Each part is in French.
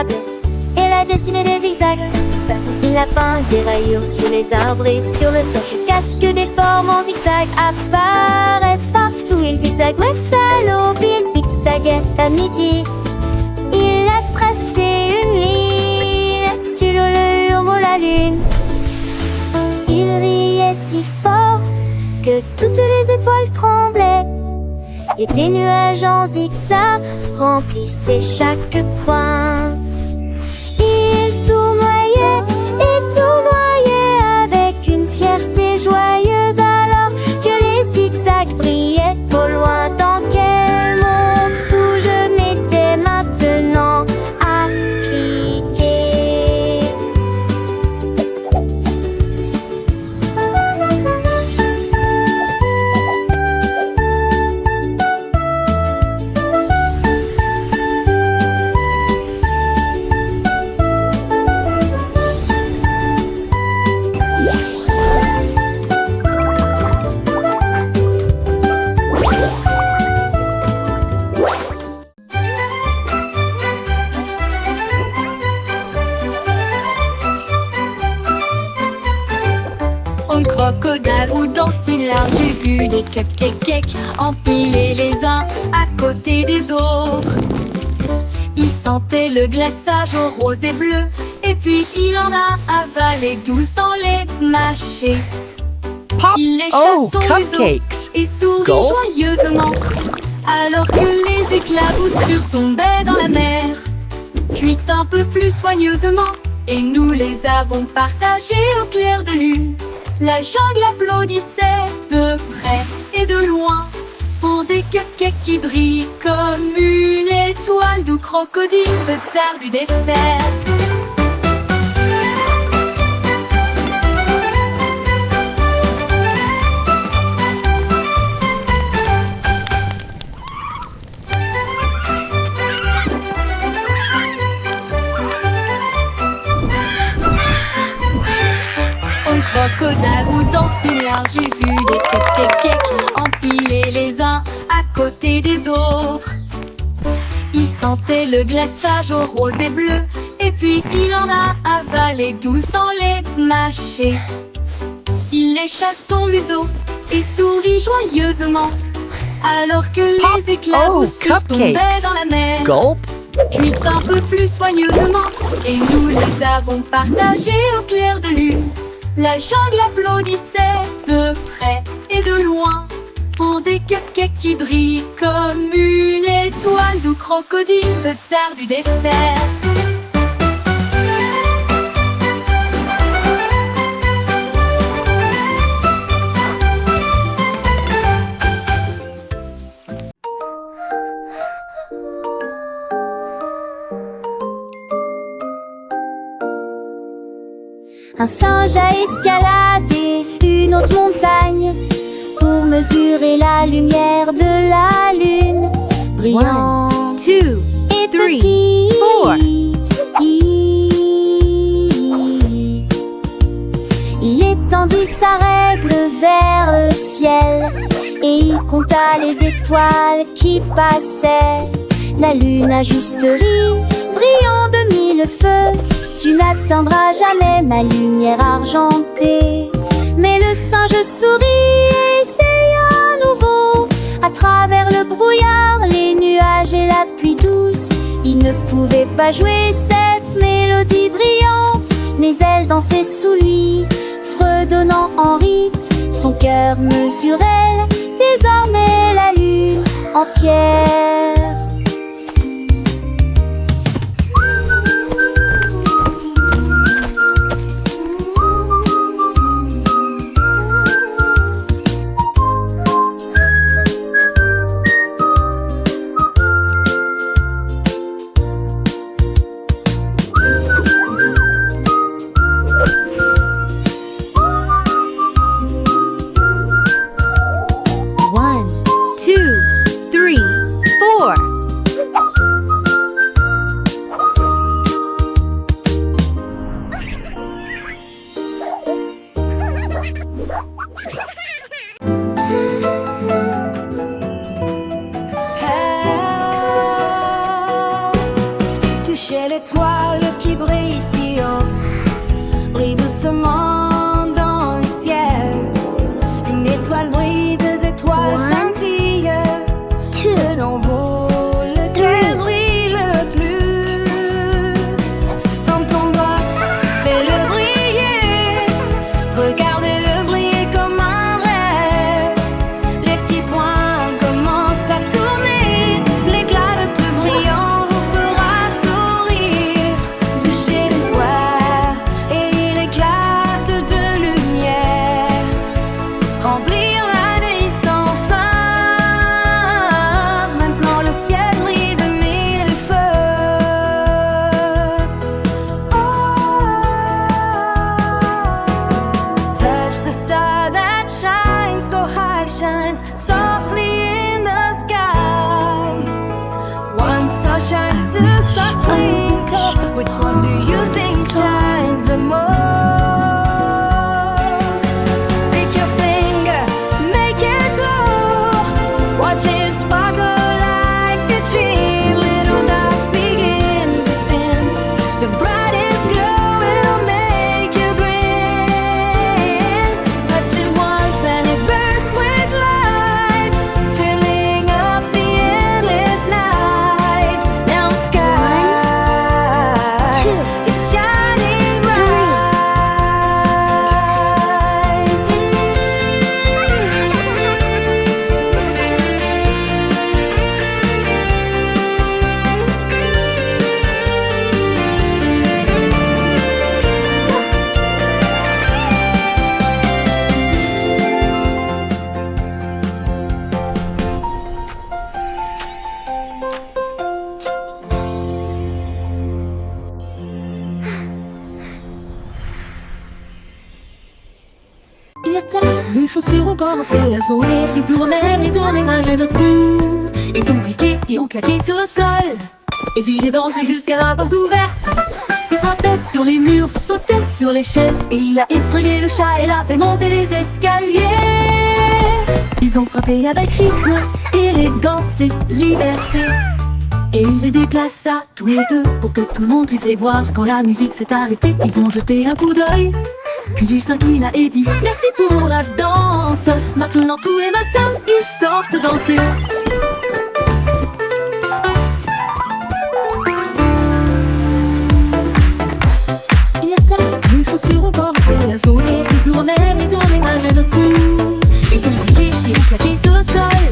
table. Elle a dessiné des zigzags. Il a peint des rayures sur les arbres et sur le sol, jusqu'à ce que des formes en zigzag apparaissent partout. Il zigzaguait à l'aube, il zigzaguait à midi. Il a tracé une ligne sur le hurle la lune. Il riait si fort que toutes les étoiles tremblaient, et des nuages en zigzag remplissaient chaque coin. Il tournoyait et tournoyait avec une fierté joyeuse, alors que les zigzags brillaient au loin. Dans quel monde fou je m'étais maintenant appliqué. Un crocodile ou danser là, j'ai vu des cupcakes empilés les uns à côté des autres. Il sentait le glaçage au rose et bleu, et puis il en a avalé 12 sans les mâcher. Il lécha son museau cupcakes. et sourit Gulp. joyeusement, alors que les éclaboussures tombaient dans la mer. Cuit un peu plus soigneusement, et nous les avons partagés au clair de lune. La jungle applaudissait de près et de loin pour des cupcakes qui brillent comme une étoile, d'où crocodile, le tsar du dessert. Crocodile ou danser là, j'ai vu des cupcakes empilés les uns à côté des autres. Il sentait le glaçage au rose et bleu, et puis il en a avalé 12 sans les mâcher. Il lécha son museau et sourit joyeusement, alors que les éclaboussures tombaient cupcakes. dans la mer. Gulp. Cuit un peu plus soigneusement, et nous les avons partagés au clair de lune. La jungle applaudissait de près et de loin pour des cupcakes qui brillent comme une étoile, d'où crocodile, le tsar du dessert. Un singe a escaladé une haute montagne pour mesurer la lumière de la lune, brillante 2, et 3, petite. 4. Il étendit sa règle vers le ciel et il compta les étoiles qui passaient. La lune a juste ri, brillant de mille feux. Tu n'atteindras jamais ma lumière argentée. Mais le singe sourit et essaya à nouveau. À travers le brouillard, les nuages et la pluie douce, il ne pouvait pas jouer cette mélodie brillante. Mais elle dansait sous lui, fredonnant en rythme. Son cœur mesurait désormais la lune entière. One, two, three, four. shines softly in the sky. One star shines, two stars twinkle. Which one do you think shines the most? Reach your finger, make it glow. Watch it sparkle like a dream. Little dots begin to spin. The brightest glow will make you grin. Touch it once and it bursts with light, filling up the endless night. Now sky is shining bright. Les chaussures ont commencé à voler. Ils tournaient malgré le coup. Ils ont piqué et ont claqué sur le sol. Et puis j'ai dansé jusqu'à la porte ouverte. Il frappait sur les murs, sautait sur les chaises. Et il a effrayé le chat et l'a fait monter les escaliers. Ils ont frappé avec rythme, élégance et liberté. Et il les déplaça tous les deux pour que tout le monde puisse les voir. Quand la musique s'est arrêtée, ils ont jeté un coup d'œil. Puis il s'inclina et dit merci pour la danse. Maintenant tous les matins ils sortent danser. Les chaussures ont commencé à voler. Ils tournaient malgré le coup. Ils ont piqué et ont claqué sur le sol.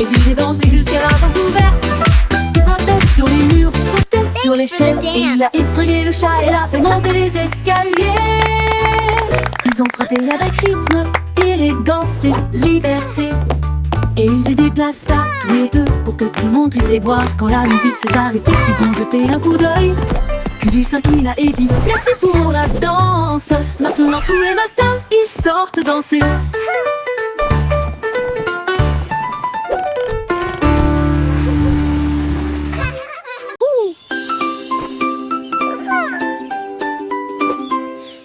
Et puis j'ai dansé jusqu'à la porte ouverte. Il frappait sur les murs, sautait sur les chaises. Et il a effrayé le chat et l'a fait monter les escaliers. Ils ont frappé avec rythme, élégance et liberté. Et il les déplaça tous les deux pour que tout le monde puisse les voir. Quand la musique s'est arrêtée, ils ont jeté un coup d'œil. Puis il s'inclina et dit merci pour la danse. Maintenant tous les matins ils sortent danser.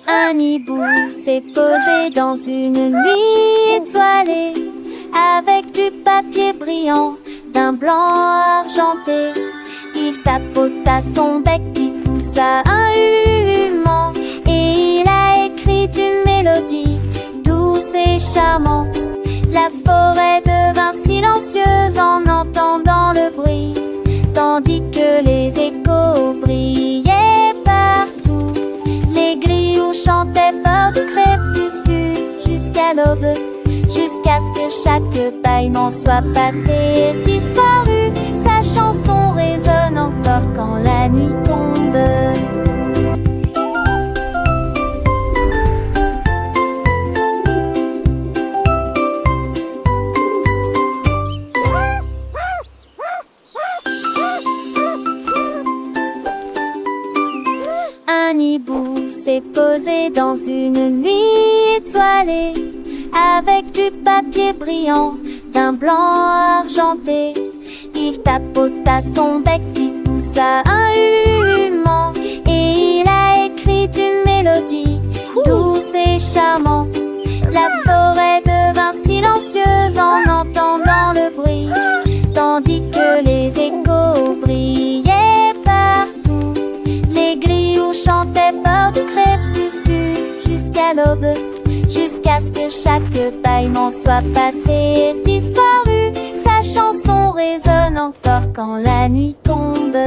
Un hibou s'est posé dans une nuit étoilée, avec du papier brillant, d'un blanc argenté. Il tapota son bec qui poussa un human, et il a écrit une mélodie douce et charmante. La forêt devint silencieuse en entendant le bruit, tandis que les échos brillaient partout. Les grillons chantaient fort du crépuscule jusqu'à l'aube, jusqu'à ce que chaque bâillement soit passé et disparu. Sa chanson résonne encore quand la nuit tombe. Un hibou s'est posé dans une nuit étoilée, avec du papier brillant, d'un blanc argenté. Il tapota son bec qui poussa un human, et il a écrit une mélodie douce et charmante. La forêt devint silencieuse en entendant le bruit, tandis que les échos brillaient partout. Les grillons chantaient fort du crépuscule jusqu'à l'aube, jusqu'à ce que chaque bâillement soit passé et disparu. Sa chanson résonne encore quand la nuit tombe.